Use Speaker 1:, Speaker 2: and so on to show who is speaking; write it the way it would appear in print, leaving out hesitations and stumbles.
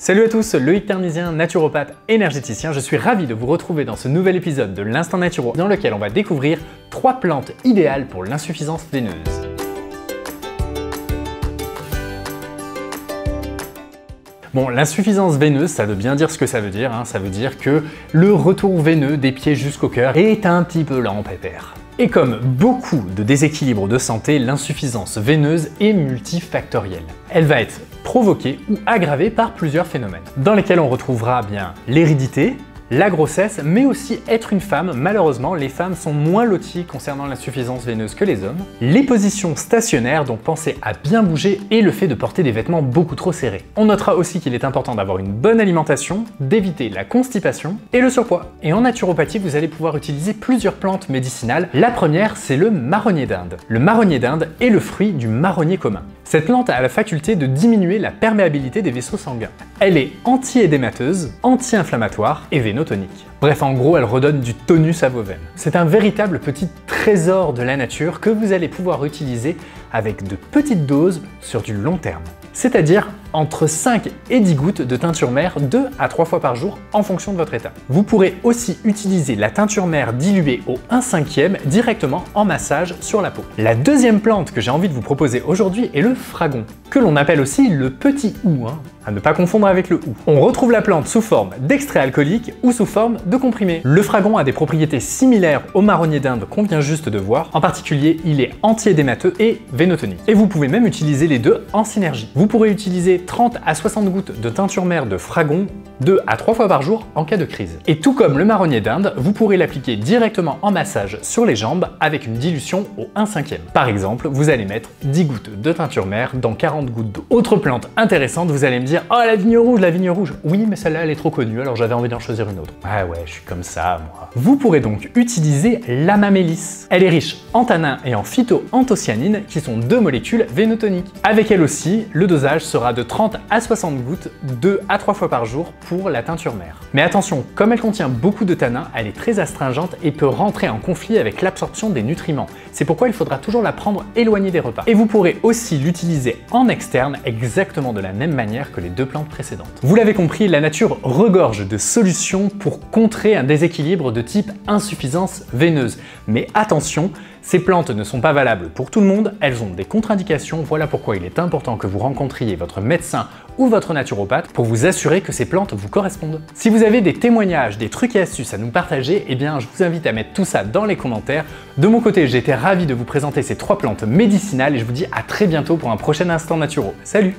Speaker 1: Salut à tous, Loïc Ternisien, naturopathe énergéticien. Je suis ravi de vous retrouver dans ce nouvel épisode de l'Instant Naturo dans lequel on va découvrir 3 plantes idéales pour l'insuffisance veineuse. Bon, l'insuffisance veineuse, ça veut bien dire ce que ça veut dire. Ça veut dire que le retour veineux des pieds jusqu'au cœur est un petit peu lent, pépère. Et comme beaucoup de déséquilibres de santé, l'insuffisance veineuse est multifactorielle. Elle va être provoquée ou aggravée par plusieurs phénomènes, dans lesquels on retrouvera bien l'hérédité, la grossesse, mais aussi être une femme. Malheureusement, les femmes sont moins loties concernant l'insuffisance veineuse que les hommes. Les positions stationnaires, donc pensez à bien bouger, et le fait de porter des vêtements beaucoup trop serrés. On notera aussi qu'il est important d'avoir une bonne alimentation, d'éviter la constipation et le surpoids. Et en naturopathie, vous allez pouvoir utiliser plusieurs plantes médicinales. La première, c'est le marronnier d'Inde. Le marronnier d'Inde est le fruit du marronnier commun. Cette plante a la faculté de diminuer la perméabilité des vaisseaux sanguins. Elle est anti-édémateuse, anti-inflammatoire et vénotonique. Bref, en gros, elle redonne du tonus à vos veines. C'est un véritable petit trésor de la nature que vous allez pouvoir utiliser avec de petites doses sur du long terme. C'est-à-dire entre 5 et 10 gouttes de teinture mère 2 à 3 fois par jour en fonction de votre état. Vous pourrez aussi utiliser la teinture mère diluée au 1/5 directement en massage sur la peau. La deuxième plante que j'ai envie de vous proposer aujourd'hui est le fragon, que l'on appelle aussi le petit hou, à ne pas confondre avec le hou. On retrouve la plante sous forme d'extrait alcoolique ou sous forme de comprimé. Le fragon a des propriétés similaires au marronnier d'Inde qu'on vient juste de voir. En particulier, il est anti-édémateux et vénotonique. Et vous pouvez même utiliser les deux en synergie. Vous pourrez utiliser 30 à 60 gouttes de teinture mère de fragon 2 à 3 fois par jour en cas de crise. Et tout comme le marronnier d'Inde, vous pourrez l'appliquer directement en massage sur les jambes avec une dilution au 1/5. Par exemple, vous allez mettre 10 gouttes de teinture mère dans 40 gouttes d'eau. Autre plante intéressante, vous allez me dire « Oh, la vigne rouge, la vigne rouge !» Oui, mais celle-là, elle est trop connue, alors j'avais envie d'en choisir une autre. Ah ouais, je suis comme ça, moi. Vous pourrez donc utiliser l'amamélis. Elle est riche en tanins et en phytoanthocyanines, qui sont 2 molécules vénotoniques. Avec elle aussi, le dosage sera de 30 à 60 gouttes, 2 à 3 fois par jour pour la teinture mère. Mais attention, comme elle contient beaucoup de tanins, elle est très astringente et peut rentrer en conflit avec l'absorption des nutriments. C'est pourquoi il faudra toujours la prendre éloignée des repas. Et vous pourrez aussi l'utiliser en externe, exactement de la même manière que les 2 plantes précédentes. Vous l'avez compris, la nature regorge de solutions pour contrer un déséquilibre de type insuffisance veineuse. Mais attention, ces plantes ne sont pas valables pour tout le monde, elles ont des contre-indications, voilà pourquoi il est important que vous rencontriez votre médecin ou votre naturopathe pour vous assurer que ces plantes vous correspondent. Si vous avez des témoignages, des trucs et astuces à nous partager, eh bien je vous invite à mettre tout ça dans les commentaires. De mon côté, j'ai été ravi de vous présenter ces 3 plantes médicinales et je vous dis à très bientôt pour un prochain Instant Naturo. Salut!